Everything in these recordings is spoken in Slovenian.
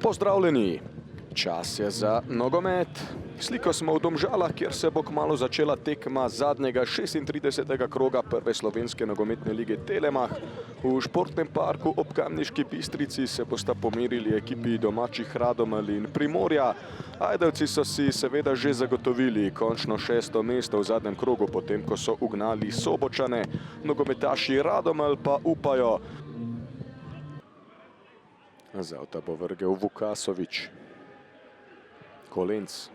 Pozdravljeni! Čas je za nogomet. Sliko smo v Domžalah, kjer se bo kmalu začela tekma zadnjega 36. kroga prve slovenske nogometne lige Telemach. V športnem parku ob Kamniški Bistrici se bosta pomerili ekipi domačih Radomelj in Primorja. Ajdovci so si seveda že zagotovili končno 6. mesto v zadnjem krogu, potem ko so ugnali Sobočane. Nogometaši Radomelj pa upajo. Z avta bo vrgel Vukasovič. Kolenc.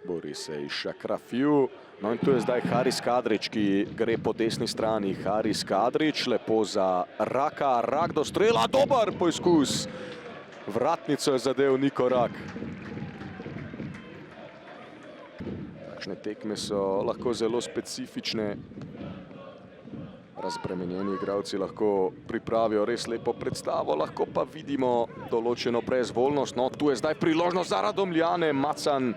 Bori se Išakrafiju. No in tu je zdaj Haris Kadrić, ki gre po desni strani. Haris Kadrić, lepo za Raka. Rak do strela, dober poizkus. Vratnico je zadev Niko Rak. Takšne tekme so lahko zelo specifične. Razbremenjeni igralci lahko pripravijo res lepo predstavo, lahko pa vidimo določeno brezvoljnost. No, tu je zdaj priložnost za Radomljane. Macan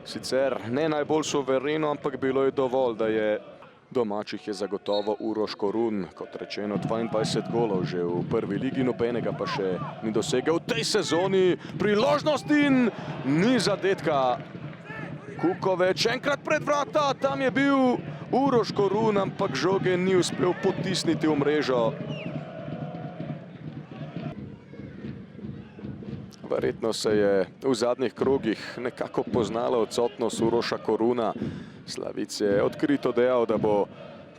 sicer ne najbolj suvereno, ampak bilo je dovolj, da je domačih je zagotovo Uroš Korun. Kot rečeno, 22 golov že v prvi ligi, nobenega pa še ni dosegel v tej sezoni. Priložnost in ni zadetka. Kukovič enkrat pred vrata, tam je bil Uroš Korun, ampak žoge ni uspel potisniti v mrežo. Verjetno se je v zadnjih krogih nekako poznala odsotnost Uroša Koruna. Slavic je odkrito dejal, da bo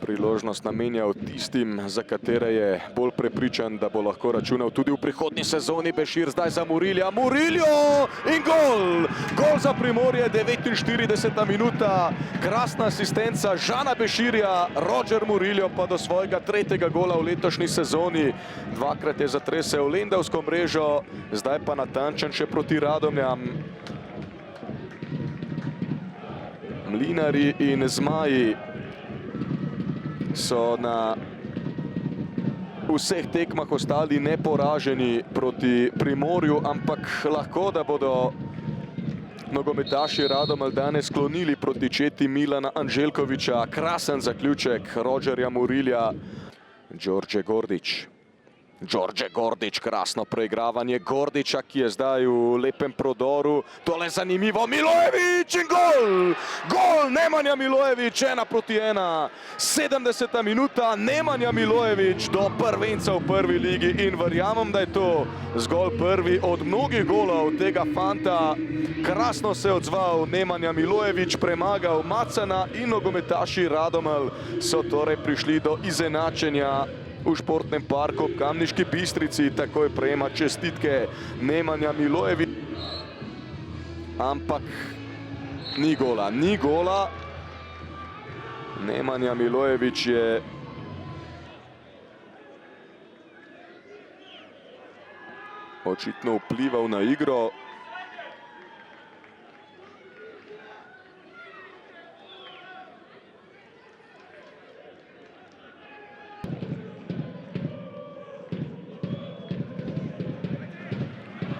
priložnost namenjal tistim, za katere je bolj prepričan, da bo lahko računal tudi v prihodnji sezoni. Bešir zdaj za Murilja. Muriljo in gol! Gol za Primorje, 49. minuta. Krasna asistenca Žana Beširja. Roger Muriljo pa do svojega 3. gola v letošnji sezoni. Dvakrat je zatresel lendavsko mrežo, zdaj pa natančen še proti Radomljam. Mlinari in Zmaji so na vseh tekmah ostali neporaženi proti Primorju, ampak lahko, da bodo nogometaši Radomelj danes sklonili proti četi Milana Anželjkoviča. Krasen zaključek Rogerja Murilja. Đorđe Gordić, krasno preigravanje Gordića, ki je zdaj v lepem prodoru. Tole zanimivo, Milojević in gol! Gol Nemanja Milojević, 1:1. 70. minuta, Nemanja Milojević do prvenca v prvi ligi in verjamem, da je to zgolj prvi od mnogih golov tega fanta. Krasno se je odzval Nemanja Milojević, premagal Macana in nogometaši Radomelj so torej prišli do izenačenja v športnem parku ob Kamniški Bistrici. Takoj prejema čestitke Nemanja Milojević. Ampak ni gola. Nemanja Milojević je očitno vplival na igro.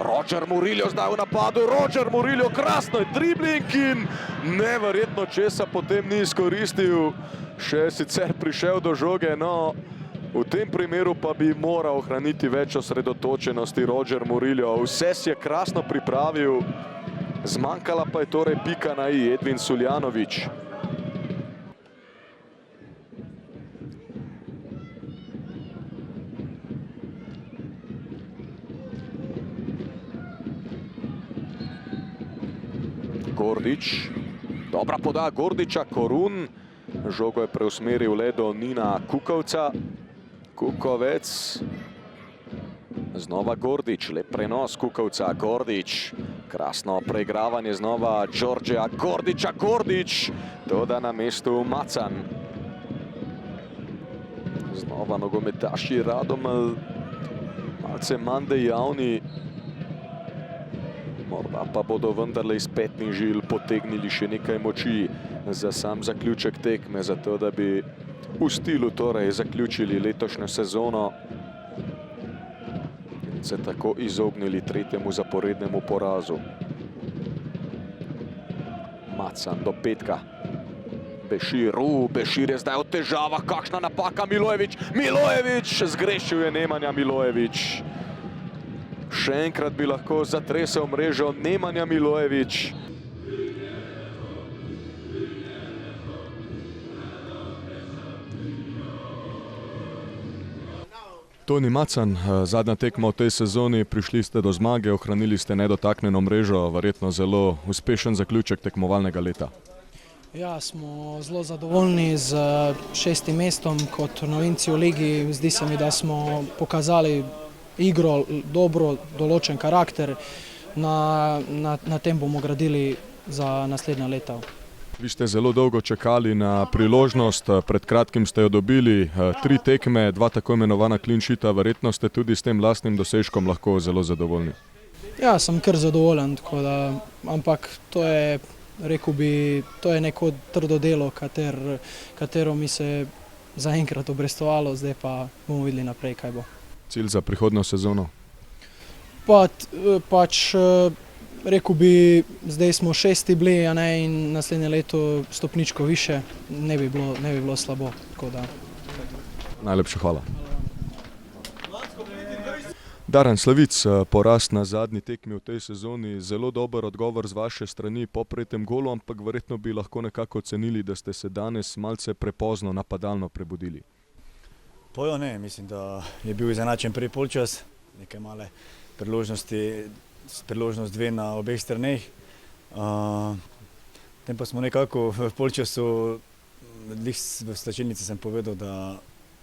Roger Muriljo zdaj v napadu. Roger Muriljo, krasno je dribling in neverjetno česa potem ni izkoristil. Še sicer prišel do žoge, no v tem primeru pa bi moral ohraniti več osredotočenosti Roger Muriljo. Vse si je krasno pripravil, zmanjkala pa je torej pika na i. Edvin Suljanović. Gordić, dobra podaja Gordića, Korun. Žogo je preusmeril le do Nina Kukovca. Kukovec. Znova Gordić, lep prenos Kukovca. Gordić, krasno preigravanje znova Đorđeja Gordića. Gordić, doda na mestu Macan. Znova nogometaši Radomelj, malce manj dejavni. Morda pa bodo vendarle iz petnih žil potegnili še nekaj moči za sam zaključek tekme, zato da bi v stilu torej zaključili letošnjo sezono in se tako izognili 3. zaporednemu porazu. Macan do petka. Bešir je zdaj v težavah, kakšna napaka Milojević. Milojević, zgrešil je Nemanja Milojević. Še enkrat bi lahko zatresel mrežo Nemanja Milojević. Toni Macan, zadnja tekma v tej sezoni, prišli ste do zmage, ohranili ste nedotaknjeno mrežo, verjetno zelo uspešen zaključek tekmovalnega leta. Ja, smo zelo zadovoljni z 6. mestom kot novinci v ligi. Zdi se mi, da smo pokazali igro, dobro določen karakter. Na tem bomo gradili za naslednja leta. Vi ste zelo dolgo čakali na priložnost, pred kratkim ste jo dobili, 3 tekme, 2 tako imenovana clean sheeta, verjetno ste tudi s tem lastnim dosežkom lahko zelo zadovoljni. Ja, sem kar zadovoljen, ampak to je, rekel bi, to je neko trdo delo, katero mi se zaenkrat obrestovalo, zdaj pa bomo videli naprej, kaj bo. Cilj za prihodnjo sezono? Rekel bi, zdaj smo 6. bili, in naslednje leto stopničko više, ne bi bilo slabo. Najlepša hvala. Darjan Slavic, poraz na zadnji tekmi v tej sezoni, zelo dober odgovor z vaše strani po prejetem golu, ampak verjetno bi lahko nekako ocenili, da ste se danes malce prepozno napadalno prebudili. Pojo ne, mislim, da je bil izenačen prvi polčas, nekaj male priložnost 2 na obeh straneh. Potem pa smo nekako v polčasu, v slačilnici sem povedal, da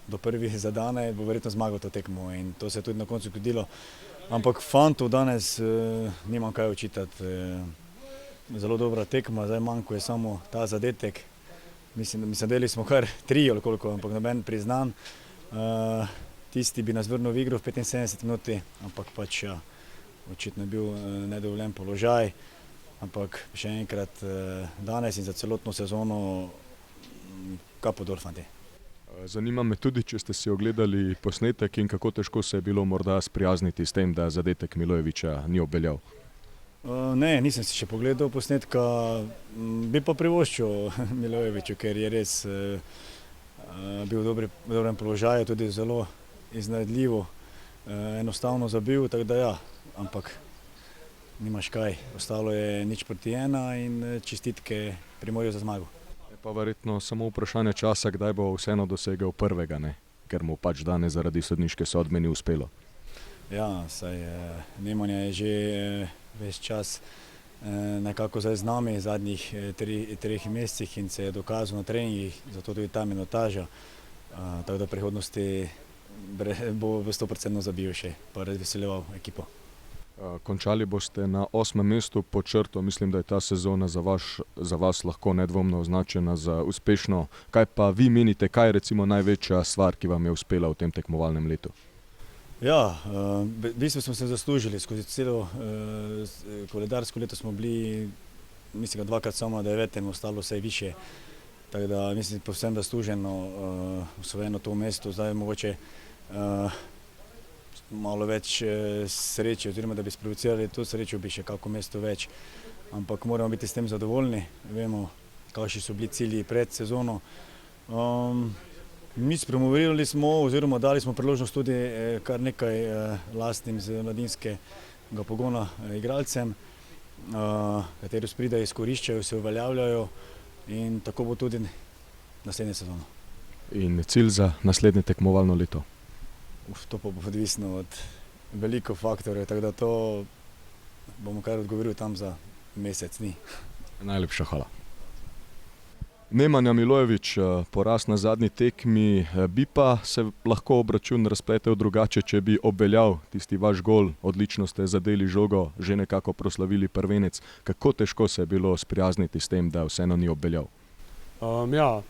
do prvih zadane bo verjetno zmagal to tekmo in to se je tudi na koncu zgodilo. Ampak fantu danes nimam kaj očitati. Zelo dobra tekma, zdaj manjko je samo ta zadetek. Mislim, dali smo kar 3 ali koliko, ampak noben priznan. Tisti bi nas vrnil v igro v 75 minuti, ampak pač ja, očitno je bil nedovoljen položaj. Ampak še enkrat danes in za celotno sezono kapo dol, fanti. Zanima me tudi, če ste si ogledali posnetek in kako težko se je bilo morda sprijazniti s tem, da zadetek Milojevića ni obveljal. Ne, nisem si še pogledal posnetka, bi pa privoščil Milojeviću, ker je res bil v dobrem položaju, tudi zelo iznajdljivo, enostavno zabil, tako da ja, ampak nimaš kaj, ostalo je 0:1 in čestitke Primorju za zmago. Je pa verjetno samo vprašanje časa, kdaj bo vseeno dosegel prvega, ne? Ker mu pač danes zaradi sodniške sodbe ni uspelo. Ja, saj Nemanja je že ves čas nekako zdaj z nami v zadnjih 3 mesecih in se je dokazal na treningih, zato tudi ta minutaža, tako da v prihodnosti bo 100% zabil še, pa razveseljeval ekipo. Končali boste na 8. mestu pod črto, mislim, da je ta sezona za vas lahko nedvomno označena za uspešno. Kaj pa vi menite, kaj je recimo največja stvar, ki vam je uspela v tem tekmovalnem letu? Ja, v bistvu smo se zaslužili, skozi celo koledarsko leto smo bili, mislim, 2krat samo na 9. ostalo vse više, tako da mislim, povsem zasluženo osvojeno to mesto, zdaj mogoče malo več sreče, oziroma da bi sprovocirali to srečo, bi še kako mesto več, ampak moramo biti s tem zadovoljni, vemo, kakšni so bili cilji pred sezono. Mi spromovirali smo, oziroma dali smo priložnost tudi kar nekaj lastnim z mladinskega pogona igralcem, kateri spridajo, izkoriščajo, se uveljavljajo in tako bo tudi naslednje sezono. In cilj za naslednje tekmovalno leto? To pa bo odvisno od veliko faktorjev, tako da to bomo kar odgovoril tam za mesec dni. Najlepša hvala. Nemanja Milojević, poraz na zadnji tekmi, bi pa se lahko obračun razpletel drugače, če bi obveljal tisti vaš gol, odlično ste zadeli žogo, že nekako proslavili prvenec. Kako težko se je bilo sprijazniti s tem, da vseeno ni obveljal? Ja,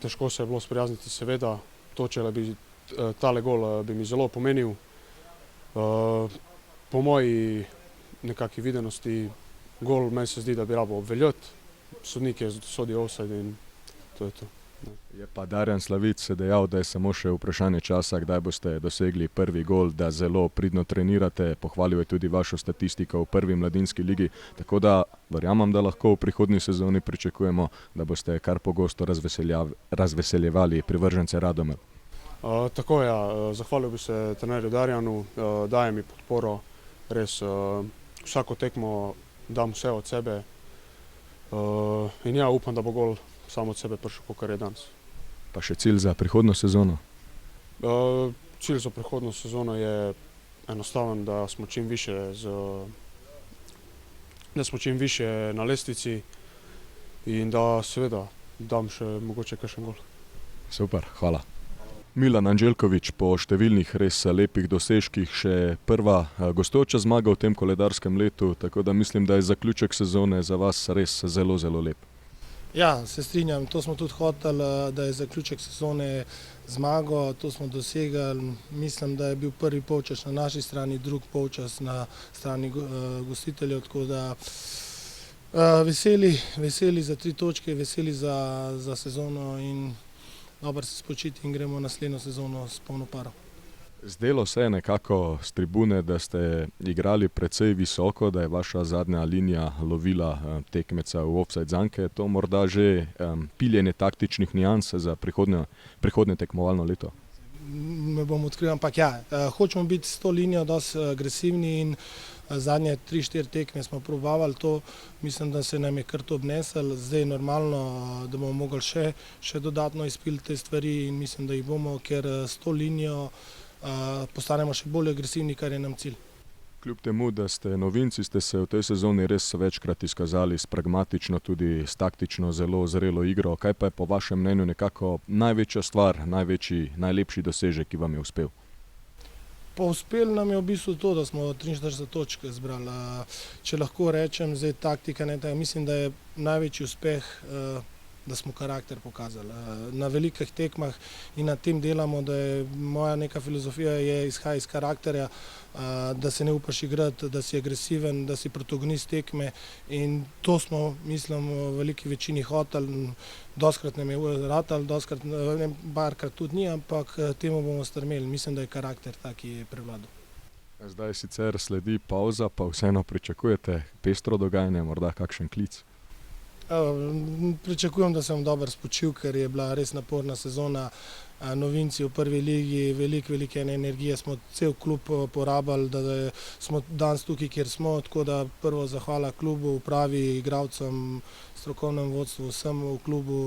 težko se je bilo sprijazniti, seveda, točele bi tale gol bi mi zelo pomenil. Po moji nekakvi videnosti gol meni se zdi, da bi rabo obveljati. Sodnik je sodil offside in to je to. Je pa Darjan Slavic dejal, da je samo še vprašanje časa, kdaj boste dosegli prvi gol, da zelo pridno trenirate. Pohvalil je tudi vašo statistiko v prvi mladinski ligi, tako da verjamem, da lahko v prihodnji sezoni pričakujemo, da boste kar pogosto razveseljevali privržence Radomlja. Tako ja, zahvalil bi se trenerju Darjanu, daje mi podporo res vsako tekmo dam vse od sebe in ja, upam, da bo gol samo od sebe prišel, kakor je danes. Pa še cilj za prihodnjo sezono? Cilj za prihodnjo sezono je enostaven, da smo čim više na lestvici in da seveda dam še mogoče kakšen gol. Super, hvala. Milan Anđelković, po številnih res lepih dosežkih še prva gostujoča zmaga v tem koledarskem letu, tako da mislim, da je zaključek sezone za vas res zelo, zelo lep. Ja, se strinjam, to smo tudi hoteli, da je zaključek sezone zmago, to smo dosegli. Mislim, da je bil prvi polčas na naši strani, drugi polčas na strani gostiteljev, tako da veseli za 3 točke, veseli za sezono in dobro se spočiti in gremo naslednjo sezono s polno paro. Zdelo se je nekako s tribune, da ste igrali precej visoko, da je vaša zadnja linija lovila tekmeca v ofsajd zanke. Je to morda že piljenje taktičnih nijans za prihodnje tekmovalno leto? Ne bom odkril, ampak ja, hočemo biti s to linijo dosti agresivni in zadnje 3-4 tekme smo probavali to, mislim, da se nam je kar to obnesel. Zdaj je normalno, da bomo mogli še dodatno izpiliti te stvari in mislim, da jih bomo, ker s to linijo postanemo še bolj agresivni, kar je nam cilj. Kljub temu, da ste novinci, ste se v tej sezoni res večkrat izkazali s pragmatično, tudi s taktično zelo zrelo igro. Kaj pa je po vašem mnenju nekako največja stvar, najlepši dosežek, ki vam je uspel? Pa uspelo nam je v bistvu to, da smo 43 točk zbrali. Če lahko rečem, zdaj taktika, mislim, da je največji uspeh, da smo karakter pokazali. Na velikih tekmah in na tem delamo, da je moja neka filozofija izhaja iz karakterja, da se ne upaš igrati, da si agresiven, da si protagonist tekme in to smo, mislim, v veliki večini hoteli. Doskrat nam je ratal, barkrat tudi ni, ampak temu bomo strmeli. Mislim, da je karakter tak, ki je prevladal. Zdaj sicer sledi pauza, pa vseeno pričakujete pestro dogajanje, morda kakšen klic? Pričakujem, da sem dobro spočil, ker je bila res naporna sezona. Novinci v prvi ligi, velike energije smo cel klub porabili, da smo danes tukaj, kjer smo, tako da prvo zahvala klubu, upravi, igralcem, strokovnem vodstvu, vsem v klubu.